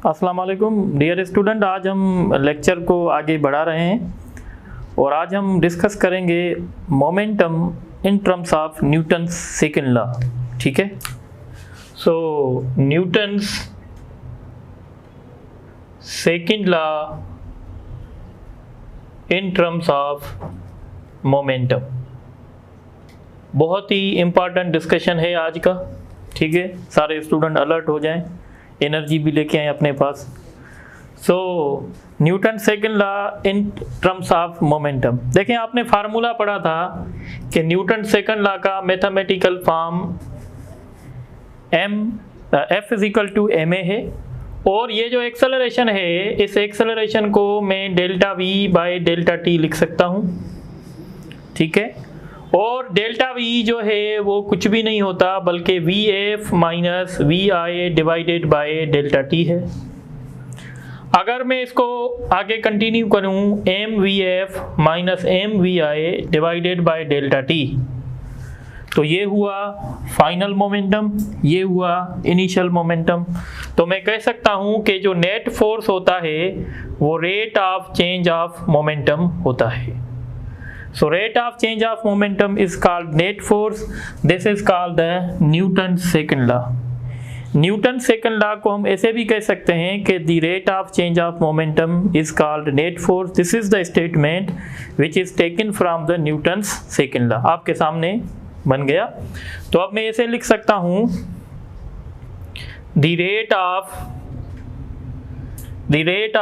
अस्सलाम वालेकुम dear student, आज हम लेक्चर को आगे बढ़ा रहे हैं और आज हम डिस्कस करेंगे momentum in terms of Newton's second law. ठीक है, so Newton's second law in terms of momentum, बहुत ही इम्पॉर्टेंट डिस्कशन है आज का। ठीक है, सारे स्टूडेंट अलर्ट हो जाएं, एनर्जी भी लेके आए अपने पास। So Newton second law in terms of momentum. देखें, आपने फार्मूला पढ़ा था कि न्यूटन सेकंड लॉ का मैथमेटिकल फॉर्म F = ma है, और ये जो एक्सेलरेशन है, इस एक्सेलरेशन को मैं delta v by delta t लिख सकता हूँ। ठीक है, और डेल्टा v जो है वो कुछ भी नहीं होता बल्कि vf minus vi divided by delta t है। अगर मैं इसको आगे कंटिन्यू करूं, mvf minus mvi divided by delta t, तो ये हुआ फाइनल मोमेंटम, ये हुआ इनिशियल मोमेंटम। तो मैं कह सकता हूं कि जो नेट फोर्स होता है वो rate of change of momentum होता है। So rate of change of momentum is called net force. This is called the Newton's second law. Newton's second law को हम ऐसे भी कह सकते हैं कि the rate of change of momentum is called net force. This is the statement which is taken from the Newton's second law. आपके सामने बन गया। तो अब मैं ऐसे लिख सकता हूँ the rate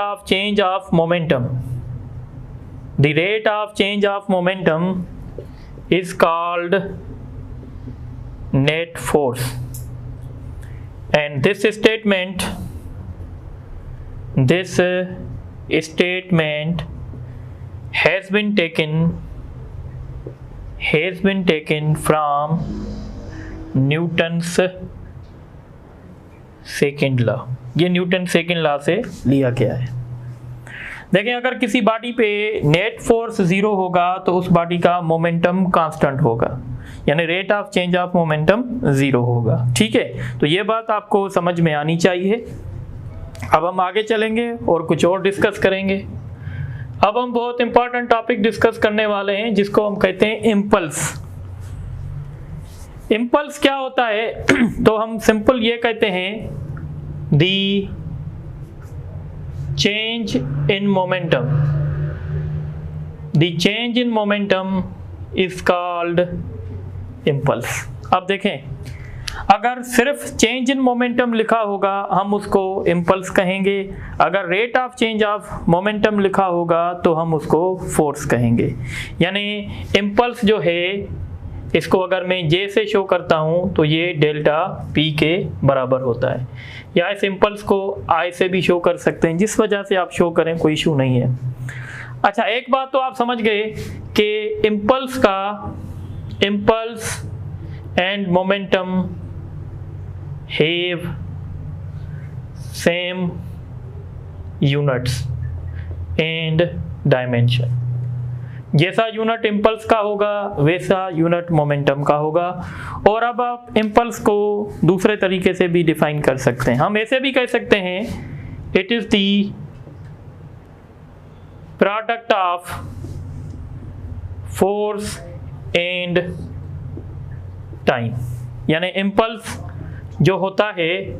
of change of momentum. The rate of change of momentum is called net force, and this statement has been taken from Newton's second law. ये न्यूटन सेकंड लॉ से लिया गया है। देखें, अगर किसी बॉडी पे नेट फोर्स 0 होगा तो उस बॉडी का मोमेंटम कांस्टेंट होगा, यानी rate of change of momentum 0 होगा। ठीक है, तो ये बात आपको समझ में आनी चाहिए। अब हम आगे चलेंगे और कुछ और डिस्कस करेंगे। अब हम बहुत इंपॉर्टेंट टॉपिक डिस्कस करने वाले हैं जिसको हम कहते हैं इम्पल्स। इम्पल्स क्या होता है? तो हम सिंपल ये कहते हैं दी change in momentum. The change in momentum is called impulse. अब देखें, अगर सिर्फ चेंज इन मोमेंटम लिखा होगा हम उसको इम्पल्स कहेंगे, अगर rate of change of momentum लिखा होगा तो हम उसको फोर्स कहेंगे। यानी इम्पल्स जो है, इसको अगर मैं J से शो करता हूँ तो ये डेल्टा P के बराबर होता है, या इस इम्पल्स को I से भी शो कर सकते हैं, जिस वजह से आप शो करें कोई इशू नहीं है। अच्छा, एक बात तो आप समझ गए कि impulse and momentum have same units and dimension. जैसा यूनिट इम्पल्स का होगा वैसा यूनिट मोमेंटम का होगा। और अब आप इम्पल्स को दूसरे तरीके से भी डिफाइन कर सकते हैं। हम ऐसे भी कह सकते हैं it is the product of force and time, यानी इम्पल्स जो होता है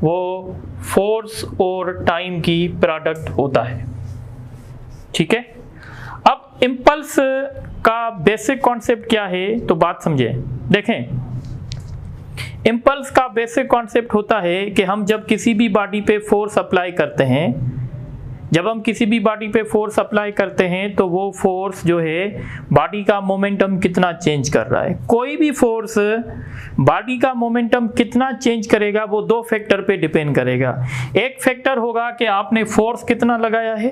वो फोर्स और टाइम की प्रोडक्ट होता है। ठीक है, अब इम्पल्स का बेसिक कॉन्सेप्ट क्या है तो बात समझे। देखें, इम्पल्स का बेसिक कॉन्सेप्ट होता है कि हम जब किसी भी बॉडी पे फोर्स अप्लाई करते हैं, तो वो फोर्स जो है बॉडी का मोमेंटम कितना चेंज कर रहा है। कोई भी फोर्स बॉडी का मोमेंटम कितना चेंज करेगा वो दो फैक्टर पे डिपेंड करेगा। एक फैक्टर होगा कि आपने फोर्स कितना लगाया है,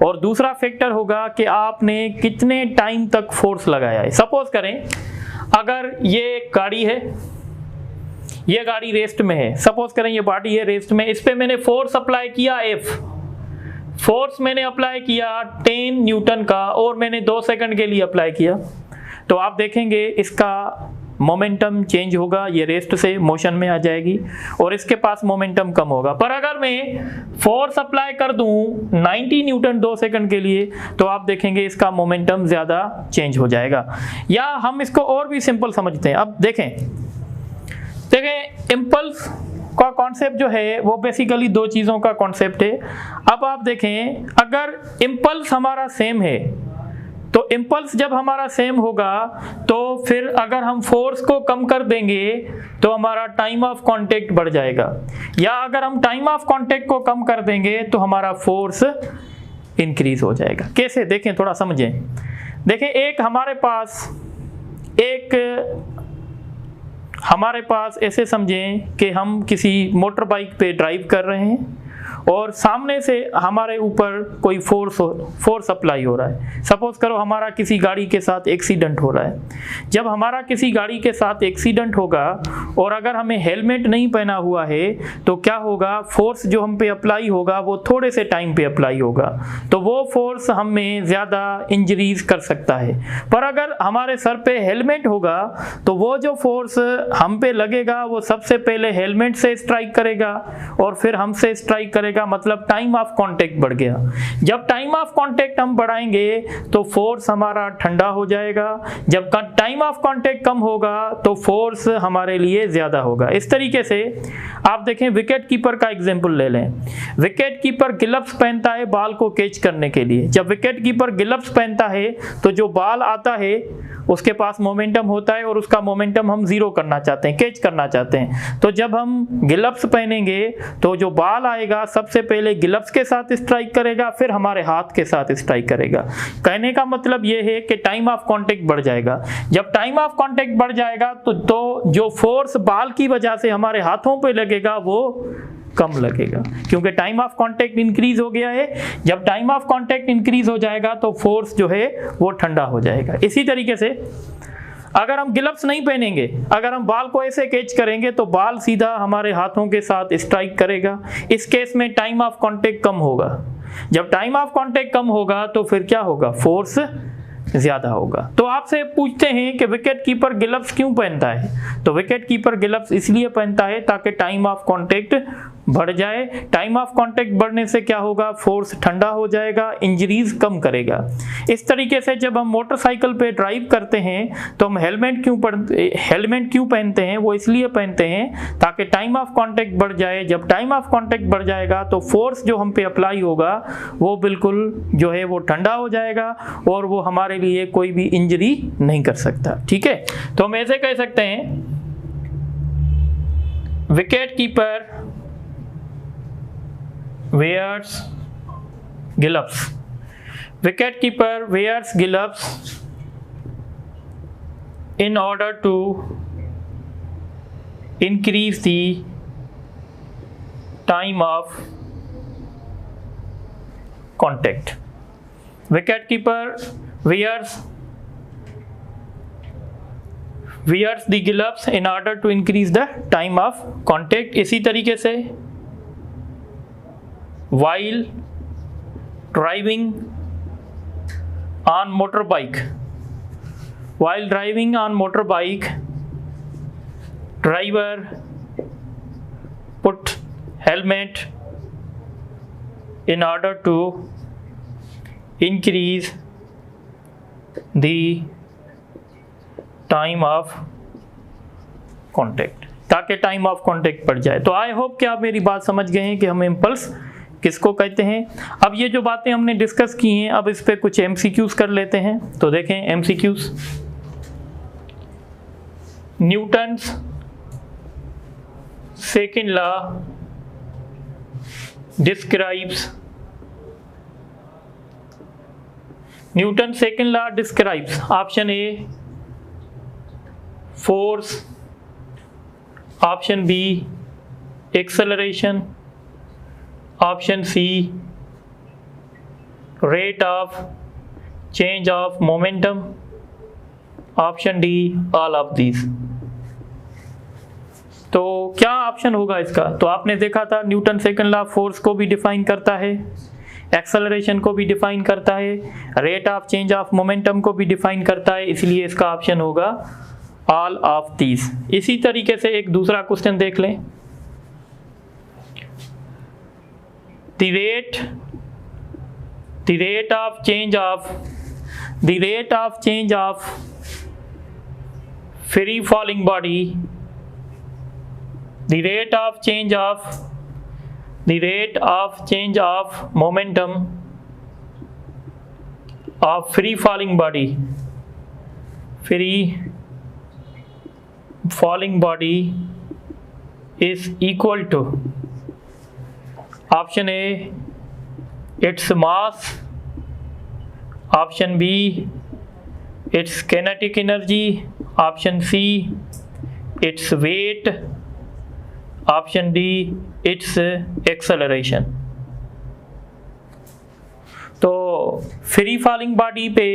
और दूसरा फैक्टर होगा कि आपने कितने टाइम तक फोर्स लगाया है। सपोज करें, अगर ये एक गाड़ी है, ये गाड़ी रेस्ट में है, सपोज करें ये बॉडी है रेस्ट में, इस पे मैंने फोर्स अप्लाई किया F, फोर्स मैंने अप्लाई किया 10 न्यूटन का, और मैंने 2 सेकंड के लिए अप्लाई किया। तो आप देखेंगे इसका मोमेंटम चेंज होगा, ये रेस्ट से मोशन में आ जाएगी और इसके पास मोमेंटम कम होगा। पर अगर मैं फोर्स अप्लाई कर दूं 90 न्यूटन 2 सेकंड के लिए तो आप देखेंगे इसका मोमेंटम ज़्यादा चेंज हो जाएगा। या हम इसको और भी सिंपल समझते हैं। अब देखें इम्पल्स का कॉन्सेप्ट जो है वो बेसिकली दो चीज़ों का कॉन्सेप्ट है। अब आप देखें अगर इम्पल्स हमारा सेम है तो इम्पल्स जब हमारा सेम होगा तो फिर अगर हम फोर्स को कम कर देंगे तो हमारा टाइम ऑफ कांटेक्ट बढ़ जाएगा, या अगर हम टाइम ऑफ कांटेक्ट को कम कर देंगे तो हमारा फोर्स इंक्रीज हो जाएगा। कैसे देखें, थोड़ा समझें। देखें हमारे पास ऐसे समझें कि हम किसी मोटर बाइक पे ड्राइव कर रहे हैं और सामने से हमारे ऊपर कोई फोर्स अप्लाई हो रहा है। सपोज करो हमारा किसी गाड़ी के साथ एक्सीडेंट हो रहा है। जब हमारा किसी गाड़ी के साथ एक्सीडेंट होगा और अगर हमें हेलमेट नहीं पहना हुआ है तो क्या होगा, फोर्स जो हम पे अप्लाई होगा वो थोड़े से टाइम पे अप्लाई होगा, तो वो फोर्स हमें ज़्यादा इंजरीज कर सकता है। पर अगर हमारे सर पे हेलमेट होगा तो वो जो फोर्स हम पे लगेगा वो सबसे पहले हेलमेट से स्ट्राइक करेगा और फिर हमसे स्ट्राइक करेगा, मतलब टाइम ऑफ कांटेक्ट बढ़ गया। जब टाइम ऑफ कांटेक्ट हम बढ़ाएंगे तो फोर्स हमारा ठंडा हो जाएगा, जब टाइम ऑफ कांटेक्ट कम होगा तो फोर्स हमारे लिए ज्यादा होगा। इस तरीके से आप देखें विकेट कीपर का एग्जांपल ले लें। विकेट कीपर ग्लव्स पहनता है बाल को कैच करने के लिए। जब विकेट कीपर ग्लव्स पहनता है तो जो बाल आता है उसके पास मोमेंटम होता है और उसका मोमेंटम हम जीरो करना चाहते हैं, कैच करना चाहते हैं। तो जब हम ग्लव्स पहनेंगे तो जो बाल आएगा सबसे पहले ग्लव्स के साथ स्ट्राइक करेगा, फिर हमारे हाथ के साथ स्ट्राइक करेगा। कहने का मतलब ये है कि टाइम ऑफ कांटेक्ट बढ़ जाएगा। जब टाइम ऑफ कांटेक्ट बढ़ जाएगा तो जो फोर्स बाल की वजह से हमारे हाथों पे लगेगा वो कम लगेगा, क्योंकि टाइम ऑफ कांटेक्ट इंक्रीज हो गया है। जब टाइम ऑफ कांटेक्ट इंक्रीज हो जाएगा तो फोर्स जो है वो ठंडा हो जाएगा। इसी तरीके से अगर हम ग्लव्स नहीं पहनेंगे, अगर हम बाल को ऐसे कैच करेंगे तो बाल सीधा हमारे हाथों के साथ स्ट्राइक करेगा। इस केस में टाइम ऑफ कांटेक्ट कम होगा। जब टाइम ऑफ कांटेक्ट कम होगा तो फिर क्या होगा, फोर्स ज्यादा होगा। तो आपसे पूछते हैं कि विकेट कीपर ग्लव्स क्यों पहनता है, तो विकेट कीपर ग्लव्स इसलिए पहनता है ताकि टाइम ऑफ कांटेक्ट बढ़ जाए। टाइम ऑफ कांटेक्ट बढ़ने से क्या होगा, फोर्स ठंडा हो जाएगा, इंजरीज कम करेगा। इस तरीके से जब हम मोटरसाइकिल पे ड्राइव करते हैं तो हम हेलमेट क्यों पहनते हैं, वो इसलिए पहनते हैं ताकि टाइम ऑफ कांटेक्ट बढ़ जाए। जब टाइम ऑफ कांटेक्ट बढ़ जाएगा तो फोर्स जो हम पे अप्लाई होगा वो बिल्कुल जो है वो ठंडा हो जाएगा और वो हमारे लिए कोई भी इंजरी नहीं कर सकता। ठीक है, तो हम ऐसे कह सकते हैं wicket keeper wears gloves. Wicket keeper wears gloves in order to increase the time of contact. Wicket keeper wears the gloves in order to increase the time of contact. इसी तरीके से while driving on motorbike, driver put helmet in order to increase the time of contact, ताकि time of contact बढ़ जाए। तो I hope कि आप मेरी बात समझ गए हैं कि हम इम्पल्स किसको कहते हैं। अब ये जो बातें हमने डिस्कस की हैं, अब इस पे कुछ एमसीक्यूज कर लेते हैं। तो देखें MCQs. Newton's second law describes option A force, option B acceleration, option C rate of change of momentum, option D all of these. तो क्या ऑप्शन होगा इसका? तो आपने देखा था न्यूटन सेकंड लॉ फोर्स को भी डिफाइन करता है, एक्सेलरेशन को भी डिफाइन करता है, rate of change of momentum को भी डिफाइन करता है, इसलिए इसका ऑप्शन होगा ऑल ऑफ दीज। इसी तरीके से एक दूसरा क्वेश्चन देख लें। The rate of change of free falling body, the rate of change of momentum of free falling body is equal to option A its mass, option B its kinetic energy, option C its weight, option D its acceleration। तो free falling body पे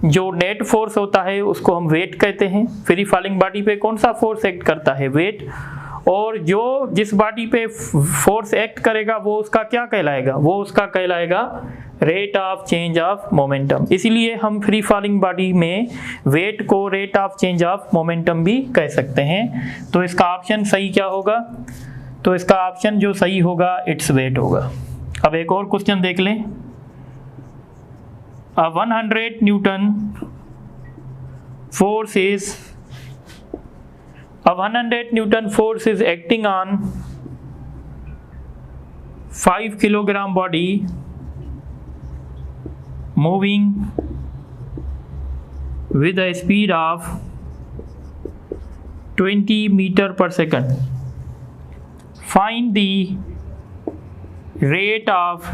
जो net force होता है उसको हम wait कहते हैं। Free falling body पे कौन सा फोर्स एक्ट करता है? वेट। और जो जिस बॉडी पे फोर्स एक्ट करेगा वो उसका क्या कहलाएगा? वो उसका कहलाएगा rate of change of momentum. इसीलिए हम फ्री फॉलिंग बॉडी में वेट को rate of change of momentum भी कह सकते हैं। तो इसका ऑप्शन सही क्या होगा? तो इसका ऑप्शन जो सही होगा इट्स वेट होगा। अब एक और क्वेश्चन देख लें। 100 Newton force is acting on 5 kilogram body moving with a speed of 20 meter per second. Find the rate of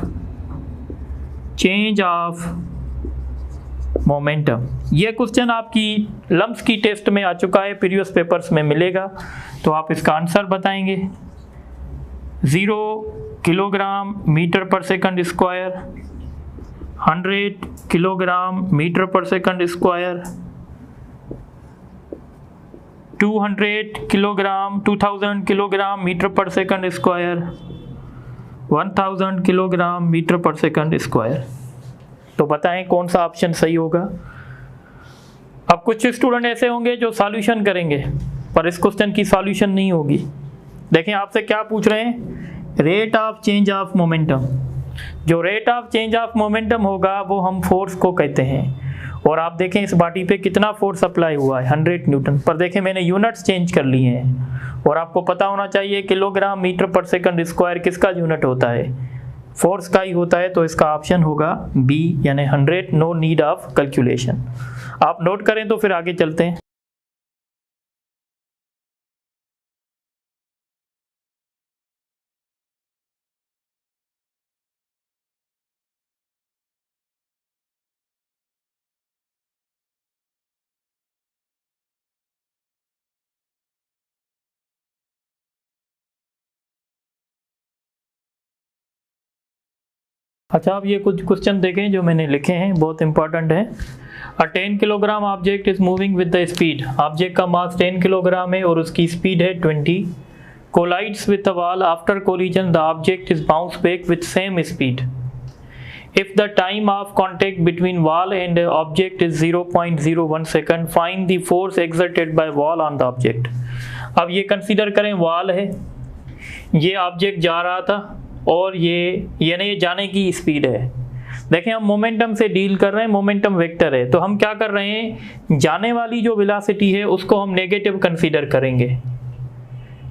change of momentum. ये क्वेश्चन आपकी लम्स की टेस्ट में आ चुका है, प्रीवियस पेपर्स में मिलेगा। तो आप इसका आंसर बताएंगे। 0 kilogram metre per second square, 100 kilogram metre per second square, 200 kilogram 2000 kilogram metre per second square, 1000 kilogram metre per second square. तो बताएं कौन सा ऑप्शन सही होगा। अब कुछ स्टूडेंट ऐसे होंगे जो सॉल्यूशन करेंगे पर इस क्वेश्चन की सॉल्यूशन नहीं होगी। देखें आपसे क्या पूछ रहे हैं? Rate of change of momentum. जो rate of change of momentum होगा वो हम फोर्स को कहते हैं। और आप देखें इस बॉडी पे कितना फोर्स अप्लाई हुआ है, 100 न्यूटन। पर देखें मैंने यूनिट्स चेंज कर लिए हैं और आपको पता होना चाहिए kilogram metre per second square किसका यूनिट होता है? फोर्स का ही होता है। तो इसका ऑप्शन होगा बी यानी 100, नो नीड ऑफ कैलकुलेशन। आप नोट करें तो फिर आगे चलते हैं। अच्छा, अब ये कुछ क्वेश्चन देखें जो मैंने लिखे हैं, बहुत इंपॉर्टेंट है। अ 10 kilogram object is moving with the speed. Object का मास 10 किलोग्राम है और उसकी स्पीड है 20। Collides with the wall. After collision the object is bounce back with same speed. If the time of contact between wall and object is 0.01 second, find the force exerted by wall on the object. अब ये consider करें wall है, ये object जा रहा था और ये जाने की स्पीड है। देखें हम मोमेंटम से डील कर रहे हैं, मोमेंटम वेक्टर है। तो हम क्या कर रहे हैं? जाने वाली जो वेलोसिटी है उसको हम नेगेटिव कंसीडर करेंगे।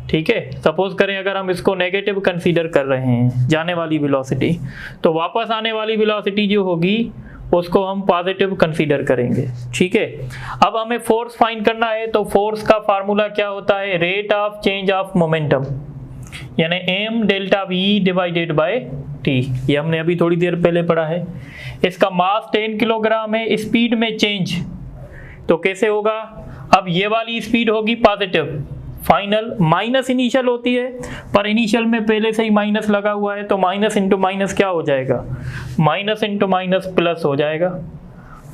ठीक है, सपोज करें अगर हम इसको नेगेटिव कंसीडर कर रहे हैं जाने वाली वेलोसिटी, तो वापस आने वाली वेलोसिटी जो होगी उसको हम पॉजिटिव कंसीडर करेंगे। ठीक है, अब हमें फोर्स फाइंड करना है। तो फोर्स का फार्मूला क्या होता है? Rate of change of momentum यानी m delta v divided by t। ये हमने अभी थोड़ी देर पहले पढ़ा है। इसका मास 10 किलोग्राम है। स्पीड में चेंज तो कैसे होगा? अब ये वाली स्पीड होगी पॉजिटिव, फाइनल माइनस इनिशियल होती है, पर इनिशियल में पहले से ही माइनस लगा हुआ है तो माइनस इंटू माइनस क्या हो जाएगा? माइनस इंटू माइनस प्लस हो जाएगा।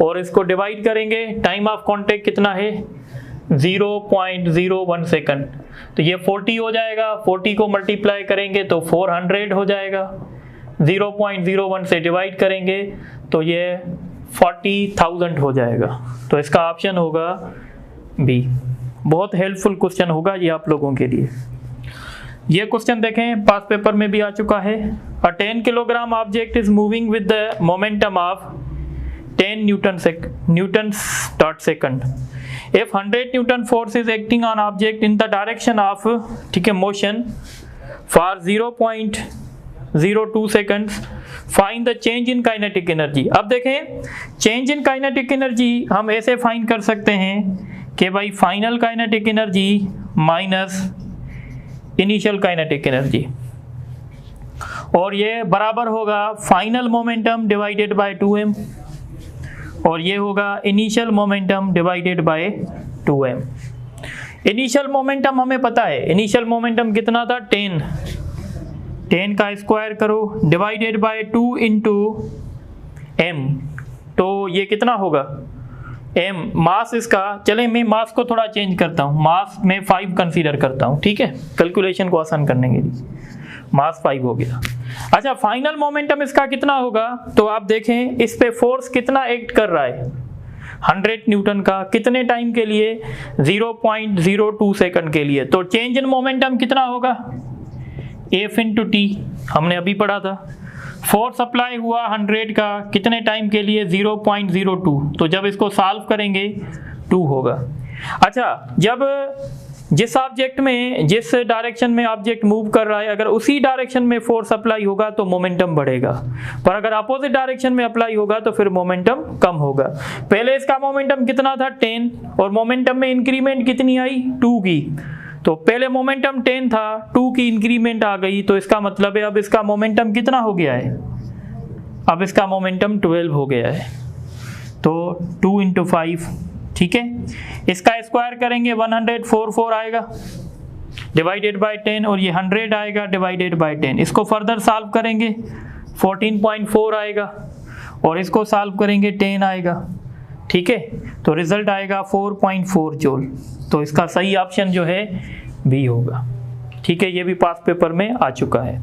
और इसको डिवाइड करेंगे, टाइम ऑफ कॉन्टेक्ट कितना है? 0.01 सेकंड। तो ये 40 हो जाएगा। 40 को मल्टीप्लाई करेंगे तो 400 हो जाएगा। 0.01 से डिवाइड करेंगे तो ये 40,000 हो जाएगा। तो इसका ऑप्शन होगा बी। बहुत हेल्पफुल क्वेश्चन होगा ये आप लोगों के लिए। ये क्वेश्चन देखें, पास पेपर में भी आ चुका है। अ 10 kilogram object is moving with the momentum of 10 newtons per second. If 100 Newton force is acting on object in the direction of, ठीक है, motion for 0.02 seconds, find the change in kinetic energy. अब देखें, change in kinetic energy हम ऐसे find कर सकते हैं कि भाई final kinetic energy minus initial kinetic energy, और ये बराबर होगा final momentum divided by 2m, और ये होगा initial momentum divided by 2m। Initial momentum हमें पता है, इनिशियल मोमेंटम कितना था, 10 का स्क्वायर करो डिवाइडेड बाय 2 इंटू m, तो ये कितना होगा m। मास इसका, चले मैं मास को थोड़ा चेंज करता हूँ, मास में 5 कंसीडर करता हूँ, ठीक है, कैलकुलेशन को आसान करने के लिए। मास 5 हो गया। अच्छा, फाइनल मोमेंटम इसका कितना होगा, तो आप देखें इस पे फोर्स कितना एक्ट कर रहा है, 100 न्यूटन का, कितने टाइम के लिए, 0.02 सेकंड के लिए। तो चेंज इन मोमेंटम कितना होगा, F इंटू टी, हमने अभी पढ़ा था। फोर्स अप्लाई हुआ 100 का, कितने टाइम के लिए, 0.02, तो जब इसको सॉल्व करेंगे 2 होगा। अच्छा, जब जिस ऑब्जेक्ट में, जिस डायरेक्शन में ऑब्जेक्ट मूव कर रहा है, अगर उसी डायरेक्शन में फोर्स अप्लाई होगा तो मोमेंटम बढ़ेगा, पर अगर अपोजिट डायरेक्शन में अप्लाई होगा तो फिर मोमेंटम कम होगा। पहले इसका मोमेंटम कितना था, 10, और मोमेंटम में इंक्रीमेंट कितनी आई, 2 की। तो पहले मोमेंटम 10 था, 2 की इंक्रीमेंट आ गई, तो इसका मतलब है अब इसका मोमेंटम कितना हो गया है, अब इसका मोमेंटम 12 हो गया है। तो 2 इंटू 5, ठीक है, इसका स्क्वायर करेंगे 104 आएगा डिवाइडेड बाय 10, और ये 100 आएगा डिवाइडेड बाय 10। इसको फर्दर सॉल्व करेंगे 14.4 आएगा, और इसको सॉल्व करेंगे 10 आएगा, ठीक है, तो रिजल्ट आएगा 4.4 जूल। तो इसका सही ऑप्शन जो है बी होगा, ठीक है, ये भी पास पेपर में आ चुका है,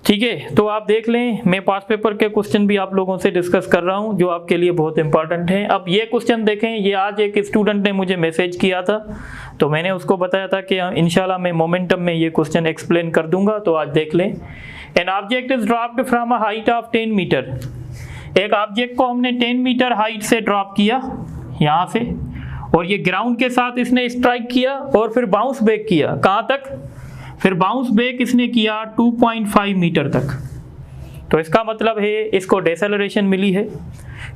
ठीक है। तो आप देख लें, मैं पास पेपर के क्वेश्चन भी आप लोगों से डिस्कस कर रहा हूं जो आपके लिए बहुत इंपॉर्टेंट है। अब ये क्वेश्चन देखें, ये आज एक स्टूडेंट ने मुझे मैसेज किया था, तो मैंने उसको बताया था कि इंशाल्लाह मैं मोमेंटम में ये क्वेश्चन एक्सप्लेन कर दूंगा, तो आज देख लें। An object is dropped from a height of 10 metre. एक ऑब्जेक्ट को हमने 10 मीटर हाइट से ड्रॉप किया यहाँ से, और ये ग्राउंड के साथ इसने स्ट्राइक किया और फिर बाउंस बैक किया, कहाँ तक, फिर बाउंस बैक इसने किया 2.5 मीटर तक। तो इसका मतलब है इसको डेसेलरेशन मिली है,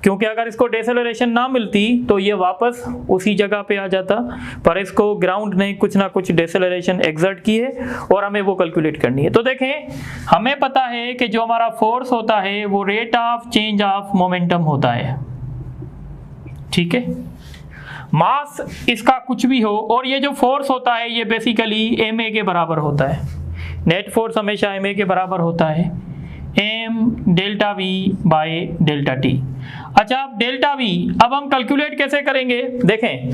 क्योंकि अगर इसको डेसेलरेशन ना मिलती तो ये वापस उसी जगह पे आ जाता, पर इसको ग्राउंड ने कुछ ना कुछ डेसेलरेशन एक्सर्ट की है और हमें वो कैलकुलेट करनी है। तो देखें, हमें पता है कि जो हमारा फोर्स होता है वो rate of change of momentum होता है, ठीक है, मास इसका कुछ भी हो, और ये जो फोर्स होता है ये बेसिकली ma के बराबर होता है। नेट फोर्स हमेशा ma के बराबर होता है, m delta v by delta t। अच्छा, अब डेल्टा v अब हम कैलकुलेट कैसे करेंगे, देखें,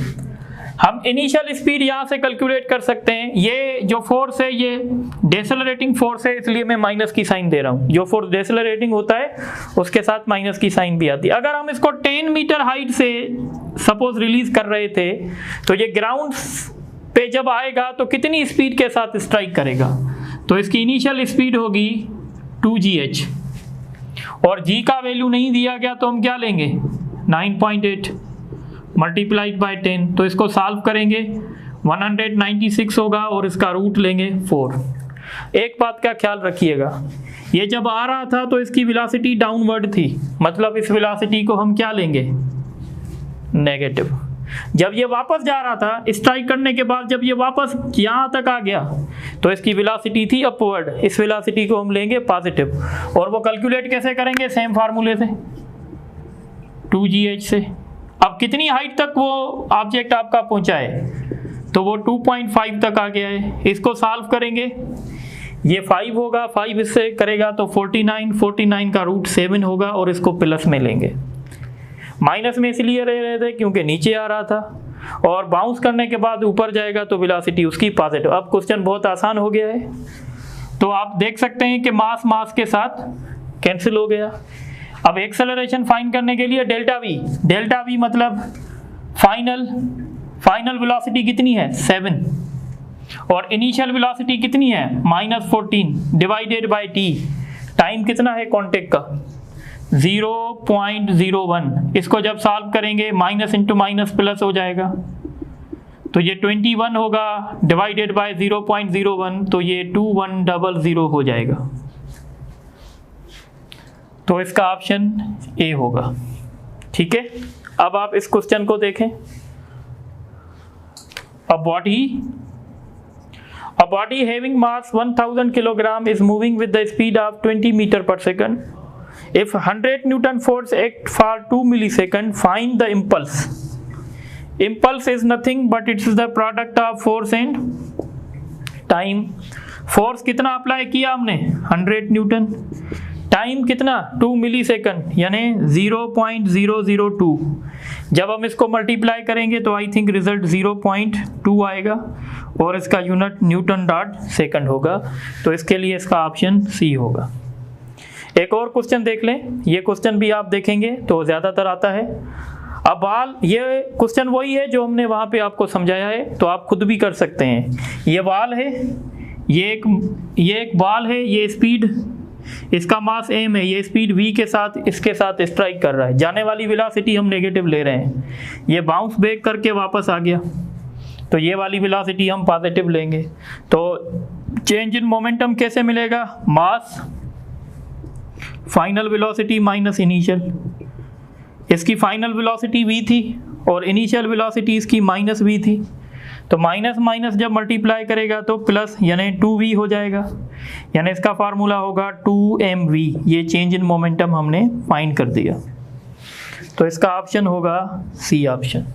हम इनिशियल स्पीड यहाँ से कैलकुलेट कर सकते हैं। ये जो फोर्स है ये डेसेलरेटिंग फोर्स है, इसलिए मैं माइनस की साइन दे रहा हूँ। जो फोर्स डेसेलरेटिंग होता है उसके साथ माइनस की साइन भी आती है। अगर हम इसको 10 मीटर हाइट से सपोज रिलीज कर रहे थे, तो ये ग्राउंड पे जब आएगा तो कितनी स्पीड के साथ स्ट्राइक करेगा, तो इसकी इनिशियल स्पीड होगी 2gh, और g का वैल्यू नहीं दिया गया तो हम क्या लेंगे, 9.8 मल्टीप्लाइड बाय 10, तो इसको सॉल्व करेंगे 196 होगा, और इसका रूट लेंगे 4। एक बात का ख्याल रखिएगा, ये जब आ रहा था तो इसकी वेलोसिटी डाउनवर्ड थी, मतलब इस वेलोसिटी को हम क्या लेंगे, नेगेटिव। जब ये वापस जा रहा था स्ट्राइक करने के बाद, जब ये वापस यहाँ तक आ गया तो इसकी वेलोसिटी थी अपवर्ड, इस वेलोसिटी को हम लेंगे पॉजिटिव। और वो कैलकुलेट कैसे करेंगे, सेम फार्मूले से, 2gh से। अब कितनी हाइट तक वो ऑब्जेक्ट आपका पहुंचा है, तो वो 2.5 तक आ गया है। इसको सॉल्व करेंगे, ये 5 होगा, 5 इससे करेगा तो 49 का रूट 7 होगा, और इसको प्लस में लेंगे। माइनस में इसलिए रह रहे थे क्योंकि नीचे आ रहा था, और बाउंस करने के बाद ऊपर जाएगा तो वेलोसिटी उसकी पॉजिटिव। अब क्वेश्चन बहुत आसान हो गया है, तो आप देख सकते हैं कि मास के साथ कैंसिल हो गया। अब एक्सेलरेशन फाइंड करने के लिए डेल्टा वी मतलब फाइनल फाइनल वेलोसिटी कितनी है 7, और इनिशियल वेलोसिटी कितनी है -14 डिवाइडेड बाय t, टाइम कितना है कांटेक्ट का 0.01। इसको जब सॉल्व करेंगे माइनस इंटू माइनस प्लस हो जाएगा, तो ये 21 होगा डिवाइडेड बाय 0.01, तो ये 2100 हो जाएगा। तो इसका ऑप्शन ए होगा। ठीक है, अब आप इस क्वेश्चन को देखें। A body having mass 1000 kg is moving with the speed of 20 meter per second. If 100 Newton force act for 2 millisecond, find the impulse. Impulse is nothing but it's the product of force and time. Force कितना apply किया हमने 100 Newton, time कितना 2 millisecond यानी 0.002। जब हम इसको multiply करेंगे तो आई थिंक रिजल्ट 0.2 आएगा और इसका यूनिट न्यूटन डॉट सेकंड होगा। तो इसके लिए इसका ऑप्शन सी होगा। एक और क्वेश्चन देख लें, ये क्वेश्चन भी आप देखेंगे तो ज़्यादातर आता है। अब बाल, ये क्वेश्चन वही है जो हमने वहाँ पे आपको समझाया है, तो आप खुद भी कर सकते हैं। ये बाल है, ये एक बाल है, ये स्पीड, इसका मास m है, ये स्पीड v के साथ इसके साथ स्ट्राइक कर रहा है, जाने वाली वेलोसिटी हम नेगेटिव ले रहे हैं, ये बाउंस बैक करके वापस आ गया, तो ये वाली वेलोसिटी हम पॉजिटिव लेंगे। तो चेंज इन मोमेंटम कैसे मिलेगा, मास फाइनल वेलोसिटी माइनस इनिशियल, इसकी फाइनल वेलोसिटी v थी और इनिशियल वेलोसिटी इसकी माइनस v थी, तो माइनस माइनस जब मल्टीप्लाई करेगा तो प्लस यानी 2v हो जाएगा, यानी इसका फार्मूला होगा 2mv। ये चेंज इन मोमेंटम हमने फाइंड कर दिया, तो इसका ऑप्शन होगा सी ऑप्शन।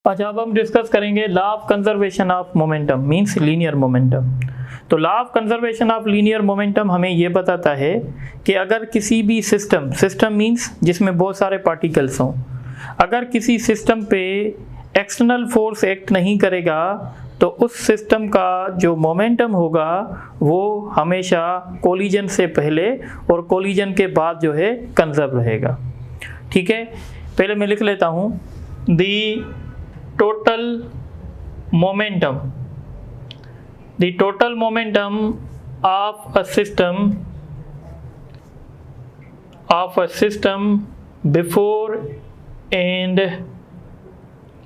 अच्छा, अब हम डिस्कस करेंगे law of conservation of momentum means linear momentum. तो law of conservation of linear momentum हमें ये बताता है कि अगर किसी भी सिस्टम मींस जिसमें बहुत सारे पार्टिकल्स हों, अगर किसी सिस्टम पे एक्सटर्नल फोर्स एक्ट नहीं करेगा तो उस सिस्टम का जो मोमेंटम होगा वो हमेशा कोलिजन से पहले और कोलिजन के बाद जो है कंजर्व रहेगा। ठीक है, पहले मैं लिख लेता हूँ, दी total momentum of a system before and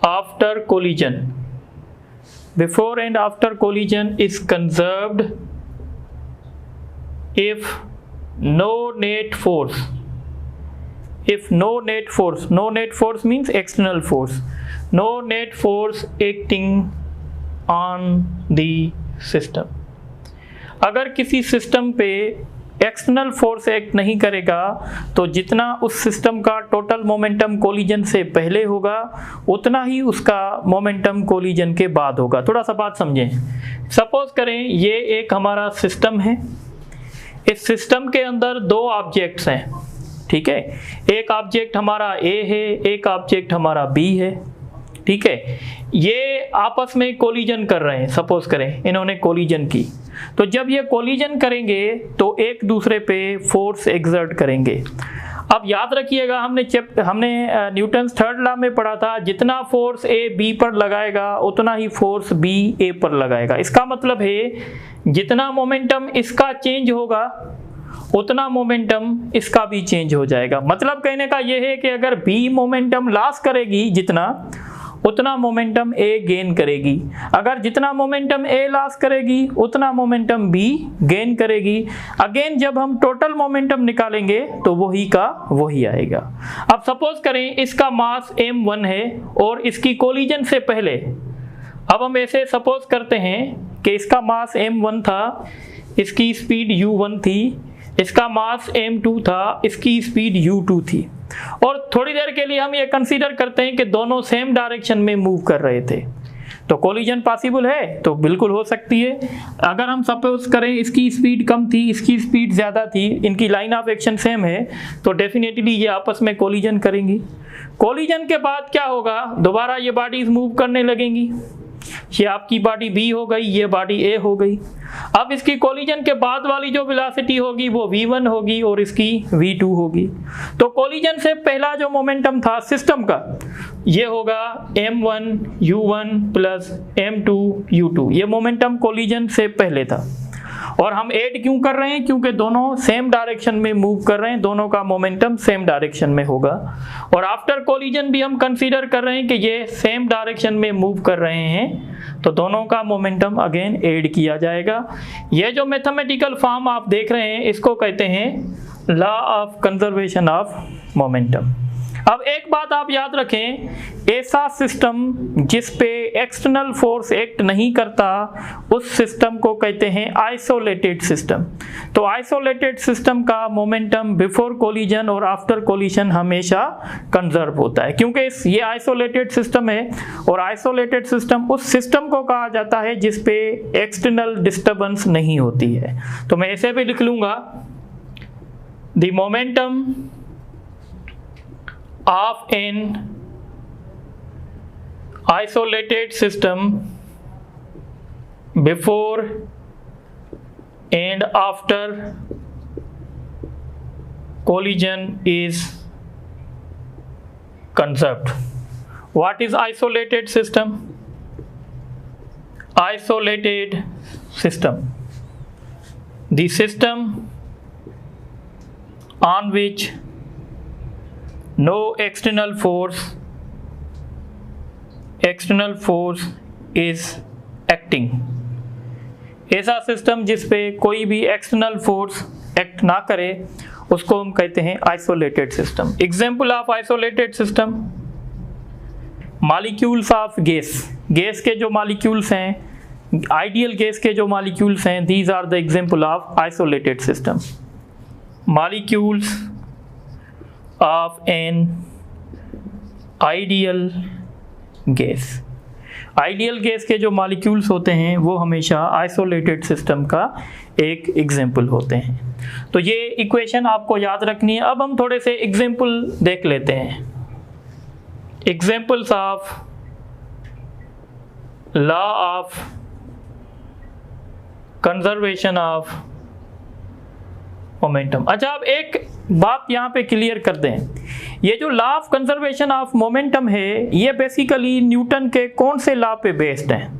after collision is conserved if no net force means external force, no net force acting on the system। अगर किसी सिस्टम पे एक्सटर्नल फोर्स एक्ट नहीं करेगा तो जितना उस सिस्टम का टोटल मोमेंटम कोलिजन से पहले होगा उतना ही उसका मोमेंटम कोलिजन के बाद होगा। थोड़ा सा बात समझें, सपोज करें ये एक हमारा सिस्टम है, इस सिस्टम के अंदर दो ऑब्जेक्ट्स हैं। ठीक है, एक ऑब्जेक्ट हमारा A है, एक ऑब्जेक्ट हमारा B है। ठीक है, ये आपस में कोलिजन कर रहे हैं, सपोज करें इन्होंने कोलिजन की, तो जब ये कोलिजन करेंगे तो एक दूसरे पे फोर्स एक्सर्ट करेंगे। अब याद रखिएगा, हमने न्यूटन्स थर्ड लॉ में पढ़ा था, जितना फोर्स A B पर लगाएगा उतना ही फोर्स B A पर लगाएगा। इसका मतलब है जितना मोमेंटम इसका चेंज होगा उतना मोमेंटम इसका भी चेंज हो जाएगा। मतलब कहने का यह है कि अगर B मोमेंटम लॉस करेगी जितना, उतना मोमेंटम A गेन करेगी, अगर जितना मोमेंटम A लॉस करेगी उतना मोमेंटम B गेन करेगी। अगेन जब हम टोटल मोमेंटम निकालेंगे तो वही का वही आएगा। अब सपोज करें इसका मास m1 है और इसकी कोलिजन से पहले, अब हम ऐसे सपोज करते हैं कि इसका मास m1 था, इसकी स्पीड u1 थी, इसका मास m2 था, इसकी स्पीड u2 थी, और थोड़ी देर के लिए हम ये कंसीडर करते हैं कि दोनों सेम डायरेक्शन में मूव कर रहे थे। तो कोलिजन पॉसिबल है, तो बिल्कुल हो सकती है। अगर हम सपोज करें इसकी स्पीड कम थी, इसकी स्पीड ज़्यादा थी, इनकी लाइन ऑफ एक्शन सेम है, तो डेफिनेटली ये आपस में कोलिजन करेंगी। कोलिजन के बाद क्या होगा, दोबारा ये बॉडीज मूव करने लगेंगी। ये आपकी बॉडी बी हो गई, ये बॉडी ए हो गई। अब इसकी कोलिजन के बाद वाली जो वेलोसिटी होगी वो v1 होगी और इसकी v2 होगी। तो कोलिजन से पहला जो मोमेंटम था सिस्टम का, ये होगा m1 u1 plus m2 u2। ये मोमेंटम कोलिजन से पहले था। और हम ऐड क्यों कर रहे हैं, क्योंकि दोनों सेम डायरेक्शन में मूव कर रहे हैं, दोनों का मोमेंटम सेम डायरेक्शन में होगा। और आफ्टर कोलिजन भी हम कंसीडर कर रहे हैं कि ये सेम डायरेक्शन में मूव कर रहे हैं, तो दोनों का मोमेंटम अगेन ऐड किया जाएगा। ये जो मैथमेटिकल फॉर्म आप देख रहे हैं इसको कहते हैं law of conservation of momentum. अब एक बात आप याद रखें, ऐसा सिस्टम जिस पे एक्सटर्नल फोर्स एक्ट नहीं करता उस सिस्टम को कहते हैं आइसोलेटेड सिस्टम। तो आइसोलेटेड सिस्टम का मोमेंटम बिफोर कोलिजन और आफ्टर कोलिजन हमेशा कंजर्व होता है, क्योंकि ये आइसोलेटेड सिस्टम है। और आइसोलेटेड सिस्टम उस सिस्टम को कहा जाता है जिस पे एक्सटर्नल डिस्टर्बेंस नहीं होती है। तो मैं ऐसे भी लिख लूंगा, the momentum of an isolated system before and after collision is conserved. What is isolated system? Isolated system, the system on which no external force is acting। ऐसा सिस्टम जिस पे कोई भी एक्सटर्नल फोर्स एक्ट ना करे उसको हम कहते हैं isolated system. Example of isolated system, molecules of gas के जो मॉलिक्यूल्स हैं, आइडियल गैस के जो मॉलिक्यूल्स हैं, these are the example of isolated system. Molecules of an ideal gas, ideal gas के जो मॉलिक्यूल्स होते हैं वो हमेशा आइसोलेटेड सिस्टम का एक एग्जाम्पल होते हैं। तो ये इक्वेशन आपको याद रखनी है। अब हम थोड़े से एग्जाम्पल देख लेते हैं। Examples of law of conservation of momentum. अच्छा, अब एक बात यहाँ पे क्लियर कर दें, ये जो law of conservation of momentum है ये बेसिकली न्यूटन के कौन से लॉ पे बेस्ड है?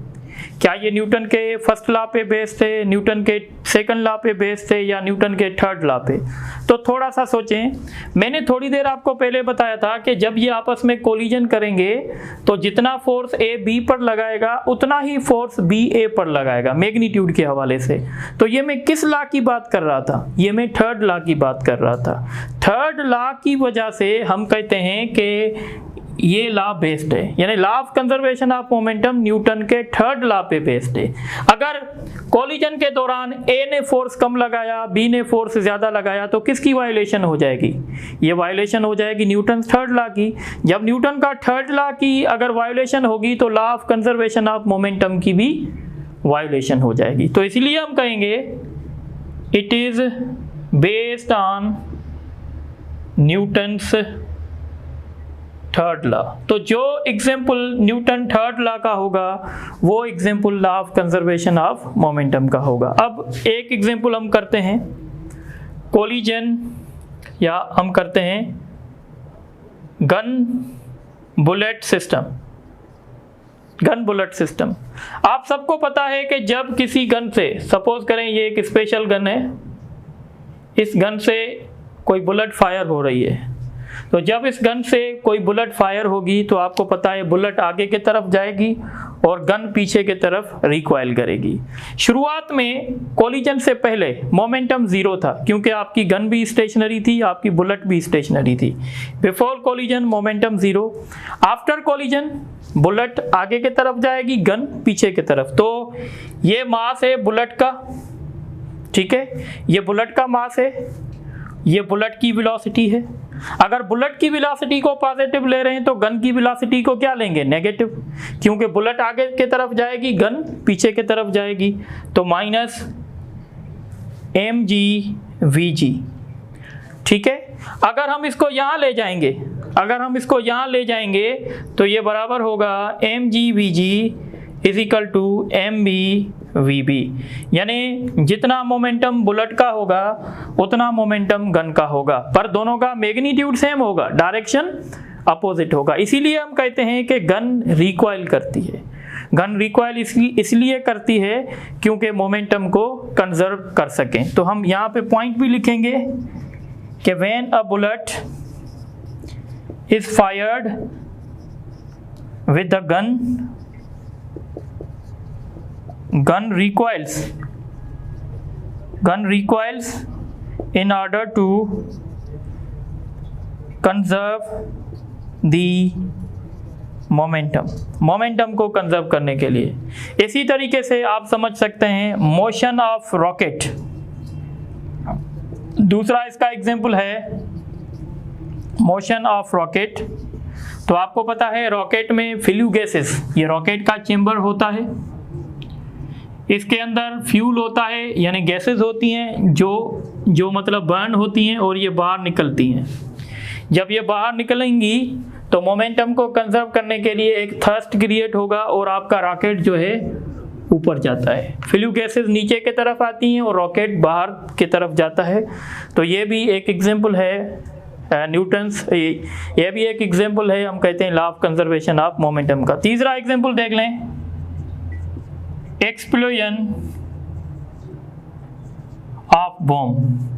क्या ये न्यूटन के फर्स्ट लॉ पे बेस्ड थे, न्यूटन के सेकंड लॉ पे बेस्ड थे, या न्यूटन के थर्ड लॉ पे? तो थोड़ा सा सोचें। मैंने थोड़ी देर आपको पहले बताया था कि जब ये आपस में कोलिजन करेंगे तो जितना फोर्स ए बी पर लगाएगा उतना ही फोर्स बी ए पर लगाएगा मैग्नीट्यूड के हवाले से। तो ये मैं किस लॉ की बात कर रहा था? ये मैं थर्ड लॉ की बात कर रहा था। थर्ड लॉ की वजह से हम कहते हैं कि ये लॉ बेस्ड है, यानी law of conservation of momentum Newton के थर्ड लॉ पे बेस्ड है। अगर कोलिजन के दौरान ए ने फोर्स कम लगाया, बी ने फोर्स ज्यादा लगाया, तो किसकी वायलेशन हो जाएगी? ये वायलेशन हो जाएगी न्यूटन थर्ड लॉ की। जब न्यूटन का थर्ड लॉ की अगर वायलेशन होगी तो law of conservation of momentum की भी वायलेशन हो जाएगी। तो इसलिए हम कहेंगे it is based on Newton's third law. तो जो एग्जाम्पल न्यूटन थर्ड लॉ का होगा वो example law of conservation of momentum का होगा। अब एक एग्जाम्पल हम करते हैं कोलिजन, या हम करते हैं gun bullet system. Gun bullet system, आप सबको पता है कि जब किसी गन से, सपोज करें ये एक स्पेशल गन है, इस गन से कोई बुलेट फायर हो रही है, तो जब इस गन से कोई बुलेट फायर होगी तो आपको पता है बुलेट आगे की तरफ जाएगी और गन पीछे की तरफ रिकॉइल करेगी। शुरुआत में कोलिजन से पहले मोमेंटम जीरो था, क्योंकि आपकी गन भी स्टेशनरी थी, आपकी बुलेट भी स्टेशनरी थी। Before collision momentum zero, after collision bullet आगे की तरफ जाएगी, गन पीछे की तरफ। तो ये मास है बुलेट का, ठीक है, ये बुलेट का मास है, ये बुलेट की वेलोसिटी है। अगर बुलेट की वेलोसिटी को पॉजिटिव ले रहे हैं तो गन की वेलोसिटी को क्या लेंगे, नेगेटिव, क्योंकि बुलेट आगे की तरफ जाएगी, गन पीछे की तरफ जाएगी, तो माइनस mg/vg। ठीक है, अगर हम इसको यहाँ ले जाएंगे, तो ये बराबर होगा mg/vg is equal to mb/vb, यानी जितना मोमेंटम बुलेट का होगा उतना मोमेंटम गन का होगा, पर दोनों का मैग्नीट्यूड सेम होगा, डायरेक्शन अपोजिट होगा। इसीलिए हम कहते हैं कि गन रिकॉइल करती है। गन रिकॉइल इसलिए करती है क्योंकि मोमेंटम को कंजर्व कर सकें। तो हम यहाँ पे पॉइंट भी लिखेंगे कि when a bullet is fired with the gun recoils in order to conserve the momentum को कंजर्व करने के लिए। इसी तरीके से आप समझ सकते हैं मोशन ऑफ रॉकेट। दूसरा इसका एग्जांपल है मोशन ऑफ रॉकेट। तो आपको पता है रॉकेट में फ्लू गैसेस, ये रॉकेट का चेंबर होता है, इसके अंदर फ्यूल होता है, यानी गैसेस होती हैं जो मतलब बर्न होती हैं और ये बाहर निकलती हैं। जब ये बाहर निकलेंगी तो मोमेंटम को कंजर्व करने के लिए एक थर्स्ट क्रिएट होगा और आपका रॉकेट जो है ऊपर जाता है। फ्लू गैसेस नीचे की तरफ आती हैं और रॉकेट बाहर की तरफ जाता है। तो ये भी एक एग्जांपल है न्यूटन्स, ये भी एक एग्जांपल है, हम कहते हैं law of conservation of momentum का। तीसरा एग्जांपल देख लें, explosion of bomb.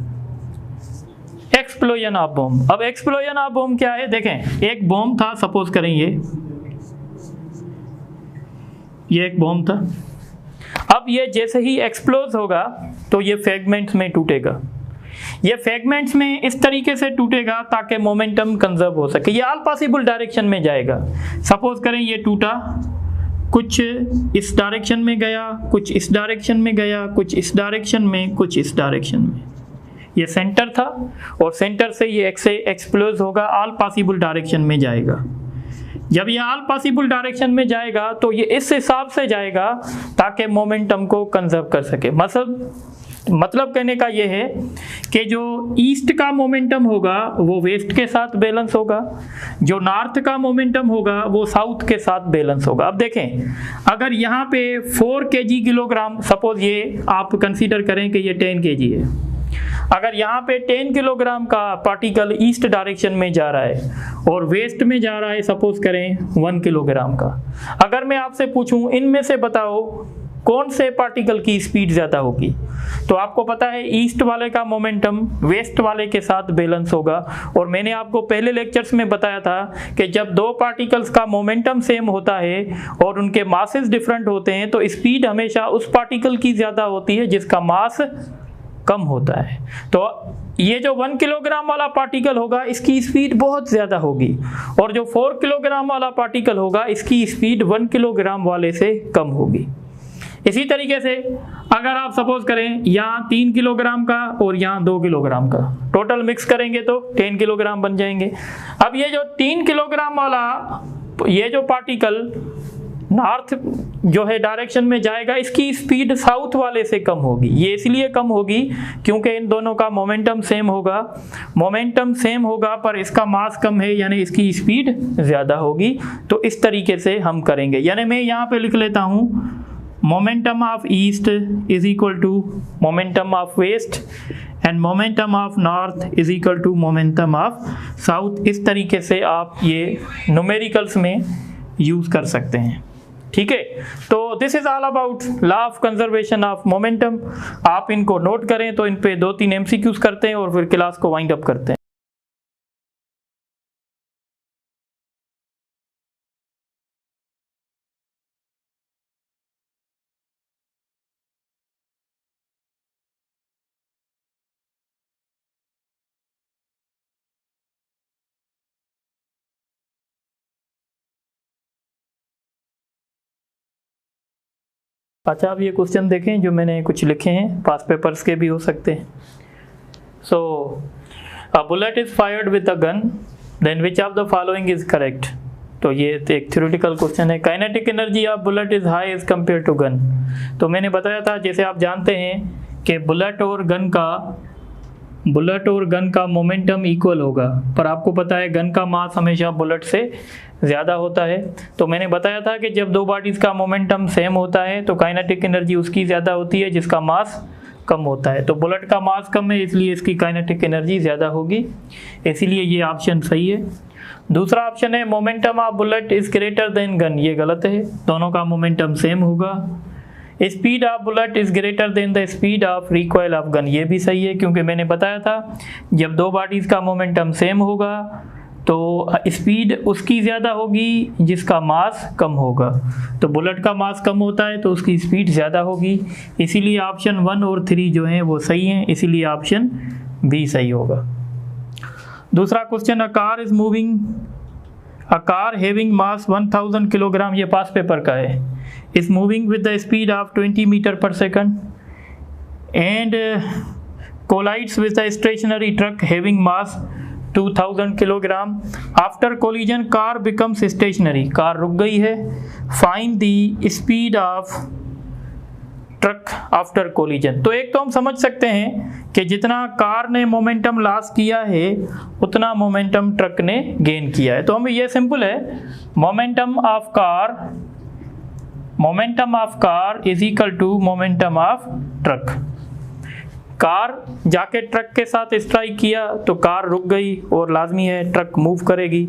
Explosion of bomb, अब एक्सप्लोजन ऑफ बॉम्ब क्या है, देखें एक बॉम्ब था, सपोज करें ये एक बॉम्ब था। अब ये जैसे ही एक्सप्लोज होगा तो ये फ्रैगमेंट्स में टूटेगा। ये फ्रैगमेंट्स में इस तरीके से टूटेगा ताकि मोमेंटम कंजर्व हो सके। ये ऑल पॉसिबल डायरेक्शन में जाएगा। सपोज करें ये टूटा, कुछ इस डायरेक्शन में गया, कुछ इस डायरेक्शन में गया, कुछ इस डायरेक्शन में, कुछ इस डायरेक्शन में। ये सेंटर था और सेंटर से ये एक्सप्लोज होगा, ऑल पॉसिबल डायरेक्शन में जाएगा। जब ये ऑल पॉसिबल डायरेक्शन में जाएगा तो ये इस हिसाब से जाएगा ताकि मोमेंटम को कंजर्व कर सके। मतलब कहने का ये है कि जो ईस्ट का मोमेंटम होगा वो वेस्ट के साथ बैलेंस होगा, जो नॉर्थ का मोमेंटम होगा वो साउथ के साथ बैलेंस होगा। अब देखें, अगर यहाँ पे 4 kg किलोग्राम, सपोज ये आप कंसीडर करें कि ये 10 kg है, अगर यहाँ पे 10 किलोग्राम का पार्टिकल ईस्ट डायरेक्शन में जा रहा है और वेस्ट में जा रहा है सपोज करें 1 किलोग्राम का, अगर मैं आपसे पूछूं इनमें से बताओ कौन से पार्टिकल की स्पीड ज़्यादा होगी, तो आपको पता है ईस्ट वाले का मोमेंटम वेस्ट वाले के साथ बैलेंस होगा। और मैंने आपको पहले लेक्चर्स में बताया था कि जब दो पार्टिकल्स का मोमेंटम सेम होता है और उनके मासेस डिफरेंट होते हैं तो स्पीड हमेशा उस पार्टिकल की ज़्यादा होती है जिसका मास कम होता है। तो ये जो 1 किलोग्राम वाला पार्टिकल होगा इसकी स्पीड बहुत ज़्यादा होगी और जो 4 किलोग्राम वाला पार्टिकल होगा इसकी स्पीड 1 किलोग्राम वाले से कम होगी। इसी तरीके से अगर आप सपोज करें यहाँ 3 किलोग्राम का और यहाँ 2 किलोग्राम का, टोटल मिक्स करेंगे तो 10 किलोग्राम बन जाएंगे। अब ये जो 3 किलोग्राम वाला ये जो पार्टिकल नॉर्थ जो है डायरेक्शन में जाएगा, इसकी स्पीड साउथ वाले से कम होगी। ये इसलिए कम होगी क्योंकि इन दोनों का मोमेंटम सेम होगा, पर इसका मास कम है यानी इसकी स्पीड ज़्यादा होगी। तो इस तरीके से हम करेंगे, यानी मैं यहाँ पे लिख लेता हूँ momentum of east is equal to momentum of west and momentum of north is equal to momentum of south. इस तरीके से आप ये न्यूमेरिकल्स में यूज़ कर सकते हैं। ठीक है, तो this is all about law of conservation of momentum. आप इनको नोट करें तो इन पे 2-3 MCQs करते हैं और फिर क्लास को वाइंड अप करते हैं। अच्छा, अब ये क्वेश्चन देखें जो मैंने कुछ लिखे हैं, पास पेपर्स के भी हो सकते हैं। So a bullet is fired with a gun, then which of the following is correct. तो ये एक थ्योरेटिकल क्वेश्चन है। Kinetic energy of bullet is high as compare to gun. तो मैंने बताया था, जैसे आप जानते हैं कि बुलेट और गन का मोमेंटम इक्वल होगा, पर आपको पता है गन का मास हमेशा बुलेट से ज़्यादा होता है। तो मैंने बताया था कि जब दो बॉडीज़ का मोमेंटम सेम होता है तो काइनेटिक एनर्जी उसकी ज़्यादा होती है जिसका मास कम होता है। तो बुलेट का मास कम है इसलिए इसकी काइनेटिक एनर्जी ज़्यादा होगी, इसीलिए ये ऑप्शन सही है। दूसरा ऑप्शन है momentum of bullet is greater than gun, ये गलत है, दोनों का मोमेंटम सेम होगा। Speed of bullet is greater than the speed of recoil of gun, ये भी सही है, क्योंकि मैंने बताया था जब दो बॉडीज़ का मोमेंटम सेम होगा तो स्पीड उसकी ज़्यादा होगी जिसका मास कम होगा। तो बुलेट का मास कम होता है तो उसकी स्पीड ज़्यादा होगी, इसीलिए ऑप्शन 1 और 3 जो हैं वो सही हैं, इसीलिए ऑप्शन बी सही होगा। दूसरा question, a car is moving, a car having mass 1000 kilogram, ये पास पेपर का है, is moving with the speed of 20 metre per second and collides with the stationary truck having mass 2000 kilogram. After collision car becomes stationary, car रुक गई है। Find the speed of truck after collision. तो एक तो हम समझ सकते हैं कि जितना कार ने मोमेंटम लॉस किया है उतना मोमेंटम ट्रक ने गेन किया है। तो हम ये सिंपल है, momentum of car is equal to momentum of truck. Car जाके ट्रक के साथ स्ट्राइक किया तो कार रुक गई और लाजमी है ट्रक मूव करेगी,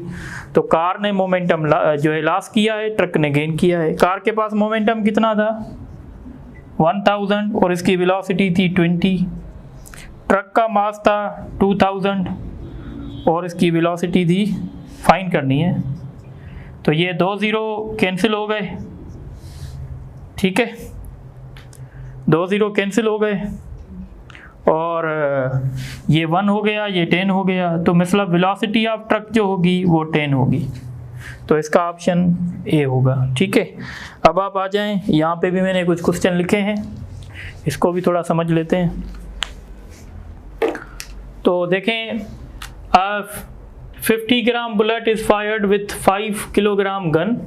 तो कार ने मोमेंटम जो है लॉस किया है, ट्रक ने गेन किया है। कार के पास मोमेंटम कितना था 1000 और इसकी वेलोसिटी थी 20, ट्रक का मास था 2000 और इसकी वेलोसिटी थी, फाइंड करनी है। तो ये 2 0 कैंसिल हो गए, ठीक है, 2 0 कैंसिल हो गए और ये 1 हो गया, ये 10 हो गया, तो मतलब वेलोसिटी ऑफ ट्रक जो होगी वो 10 होगी, तो इसका ऑप्शन ए होगा, ठीक है। अब आप आ जाएं, यहाँ पे भी मैंने कुछ क्वेश्चन लिखे हैं, इसको भी थोड़ा समझ लेते हैं। तो देखें, 50 gram bullet is fired with 5 kilogram gun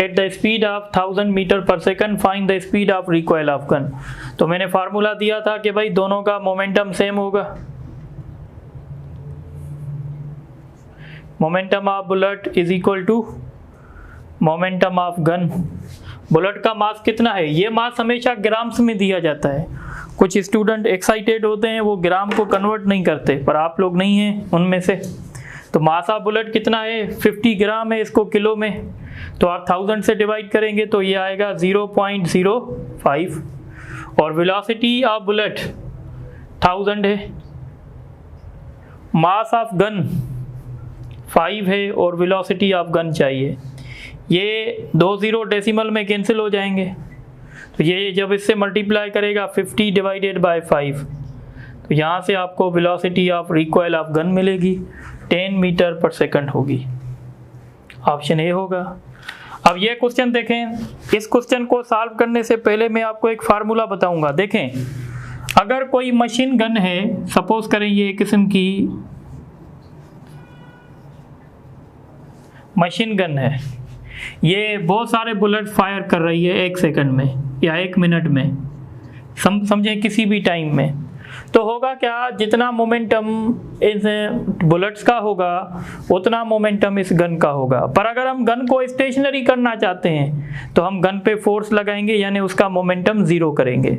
at the speed of 1000 metre per second, find the speed of recoil of gun. तो मैंने फार्मूला दिया था कि भाई दोनों का मोमेंटम सेम होगा, momentum of bullet is equal to momentum of gun. Bullet का मास कितना है, ये मास हमेशा ग्राम्स में दिया जाता है। कुछ स्टूडेंट एक्साइटेड होते हैं, वो ग्राम को कन्वर्ट नहीं करते, पर आप लोग नहीं हैं उनमें से। तो मास ऑफ बुलेट कितना है, 50 ग्राम है, इसको किलो में तो आप 1000 से डिवाइड करेंगे तो ये आएगा 0.05 और वेलोसिटी ऑफ बुलेट 1000 है, मास ऑफ गन 5 है और वेलोसिटी ऑफ गन चाहिए। ये 2 0 डेसिमल में कैंसिल हो जाएंगे, तो ये जब इससे मल्टीप्लाई करेगा 50 डिवाइडेड बाय 5, तो यहाँ से आपको velocity of recoil of gun मिलेगी, 10 मीटर पर सेकंड होगी, ऑप्शन ए होगा। अब ये क्वेश्चन देखें, इस क्वेश्चन को सॉल्व करने से पहले मैं आपको एक फार्मूला बताऊंगा। देखें, अगर कोई मशीन गन है, सपोज करें ये एक किस्म की मशीन गन है, ये बहुत सारे बुलेट फायर कर रही है 1 सेकंड में या 1 मिनट में, समझें किसी भी टाइम में, तो होगा क्या, जितना मोमेंटम इस बुलेट्स का होगा उतना मोमेंटम इस गन का होगा। पर अगर हम गन को स्टेशनरी करना चाहते हैं तो हम गन पे फोर्स लगाएंगे, यानी उसका मोमेंटम 0 करेंगे।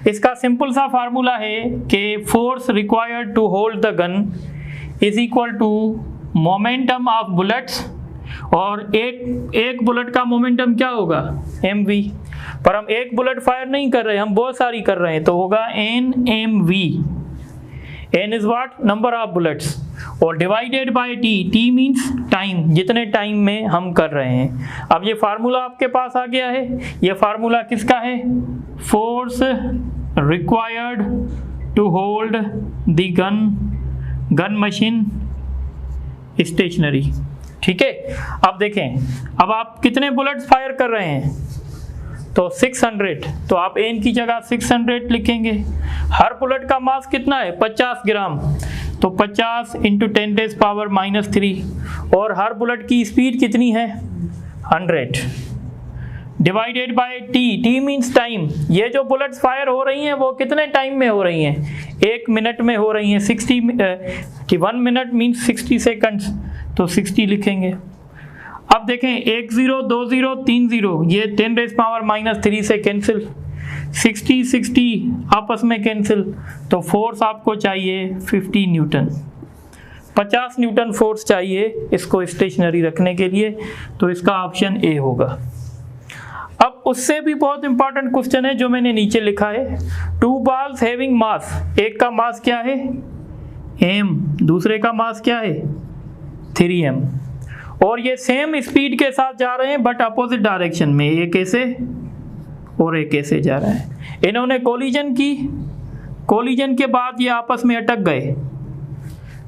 इसका सिंपल सा फार्मूला है कि force required to hold the gun is equal to momentum of bullets, और एक बुलेट का मोमेंटम क्या होगा, mv, पर हम एक बुलेट फायर नहीं कर रहे, हम बहुत सारी कर रहे हैं, तो होगा nmv। n is what, number of bullets, और divided by t, t means time, जितने टाइम में हम कर रहे हैं। अब ये फार्मूला आपके पास आ गया है, ये फार्मूला किसका है, force required to hold the gun machine stationary, ठीक है। अब देखें, अब आप कितने बुलेट्स फायर कर रहे हैं, तो 600, तो आप n की जगह 600 लिखेंगे। हर बुलेट का मास कितना है, 50 ग्राम, तो 50 इंटू 10⁻³ और हर बुलेट की स्पीड कितनी है 100 divided by T means time. ये जो बुलेट्स फायर हो रही हैं वो कितने टाइम में हो रही हैं 1 मिनट में हो रही हैं 1 मिनट मीन्स 60 सेकंड्स तो 60 लिखेंगे। अब देखें 1 0 2 0 3 0 ये 10⁻³ से कैंसिल 60 आपस में कैंसिल तो फोर्स आपको चाहिए 50 न्यूटन 50 न्यूटन फोर्स चाहिए इसको स्टेशनरी रखने के लिए तो इसका ऑप्शन ए होगा। अब उससे भी बहुत इंपॉर्टेंट क्वेश्चन है जो मैंने नीचे लिखा है 2 balls हैविंग मास एक का मास क्या है m दूसरे का मास क्या है 3m और ये सेम स्पीड के साथ जा रहे हैं बट अपोजिट डायरेक्शन में एक ऐसे और एक ऐसे जा रहा है। इन्होंने कोलिजन की कोलिजन के बाद ये आपस में अटक गए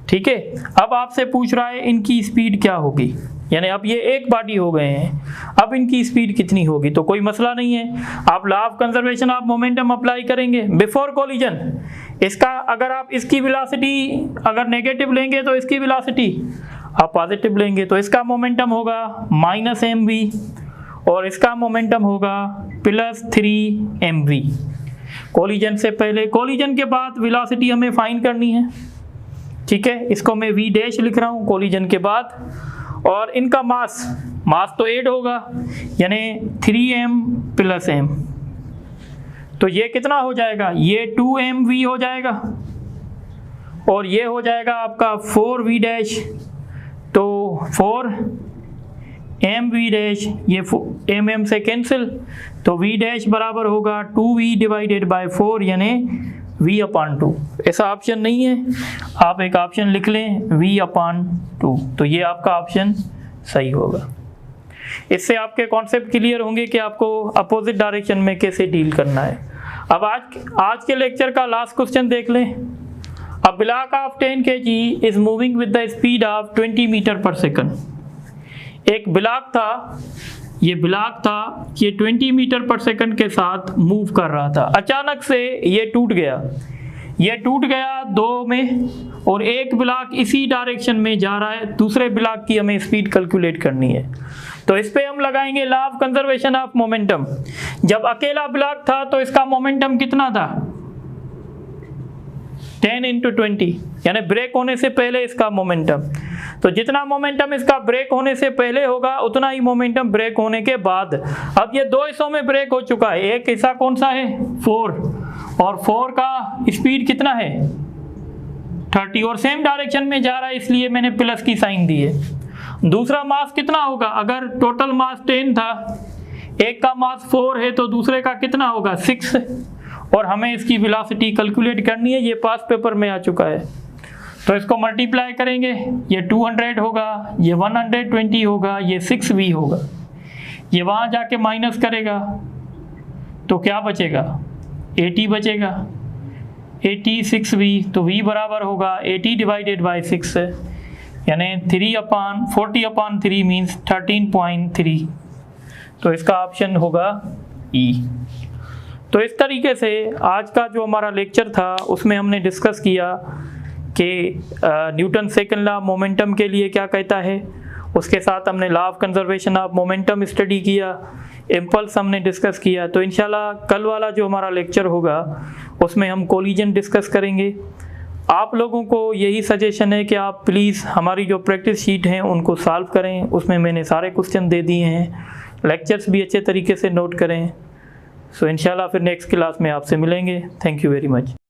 ठीक है। अब आपसे पूछ रहा है इनकी स्पीड क्या होगी यानी अब ये एक बॉडी हो गए हैं अब इनकी स्पीड कितनी होगी तो कोई मसला नहीं है आप law of conservation of momentum apply करेंगे बिफोर कोलिजन। इसका अगर आप इसकी वेलोसिटी अगर नेगेटिव लेंगे तो इसकी वेलोसिटी आप पॉजिटिव लेंगे तो इसका मोमेंटम होगा -mv और इसका मोमेंटम होगा +3mv। कोलिजन से पहले कोलिजन के बाद वेलोसिटी हमें फाइंड करनी है ठीक है। इसको मैं v डैश लिख रहा हूँ कोलिजन के बाद और इनका मास तो 8 होगा यानी 3m + m तो ये कितना हो जाएगा ये 2mv हो जाएगा और ये हो जाएगा आपका 4v डैश तो 4mv डैश ये mm से कैंसिल तो v डैश बराबर होगा 2v/4 यानी v/2। ऐसा ऑप्शन नहीं है आप एक ऑप्शन लिख लें v/2 तो ये आपका ऑप्शन सही होगा। इससे आपके कॉन्सेप्ट क्लियर होंगे कि आपको अपोजिट डायरेक्शन में कैसे डील करना है। अब आज के लेक्चर का लास्ट क्वेश्चन देख लें। A block of 10 kg is moving with the speed of 20 metre per second. एक ब्लॉक था ये 20 मीटर/सेकंड के साथ मूव कर रहा था। अचानक से ये टूट गया 2 में और एक ब्लॉक इसी डायरेक्शन में जा रहा है दूसरे ब्लॉक की हमें स्पीड कैलकुलेट करनी है तो इस पे हम लगाएंगे law of conservation of momentum. जब अकेला ब्लॉक था तो इसका मोमेंटम कितना था 10 × 20 यानी ब्रेक होने से पहले इसका मोमेंटम तो जितना मोमेंटम इसका ब्रेक होने से पहले होगा उतना ही मोमेंटम ब्रेक होने के बाद। अब ये 2 हिस्सों में ब्रेक हो चुका है एक हिस्सा कौन सा है 4 और 4 का स्पीड कितना है 30 और सेम डायरेक्शन में जा रहा है इसलिए मैंने प्लस की साइन दी है। दूसरा मास कितना होगा अगर टोटल मास 10 था एक का मास 4 है तो दूसरे का कितना होगा 6 और हमें इसकी वेलोसिटी कैलकुलेट करनी है ये पास पेपर में आ चुका है तो इसको मल्टीप्लाई करेंगे ये 200 होगा ये 120 होगा ये 6v होगा ये वहाँ जाके माइनस करेगा तो क्या बचेगा 80 बचेगा 86v तो v बराबर होगा 80/6 यानी 3/40/3 मीन्स 13.3 तो इसका ऑप्शन होगा E। तो इस तरीके से आज का जो हमारा लेक्चर था उसमें हमने डिस्कस किया कि न्यूटन सेकंड लॉ मोमेंटम के लिए क्या कहता है उसके साथ हमने law of conservation of momentum study किया इम्पल्स हमने डिस्कस किया। तो इंशाल्लाह कल वाला जो हमारा लेक्चर होगा उसमें हम कोलिजन डिस्कस करेंगे। आप लोगों को यही सजेशन है कि आप प्लीज़ हमारी जो प्रैक्टिस शीट हैं उनको सॉल्व करें उसमें मैंने सारे क्वेश्चन दे दिए हैं लेक्चर्स भी अच्छे तरीके से नोट करें। सो इंशाल्लाह फिर नेक्स्ट क्लास में आपसे मिलेंगे। Thank you very much.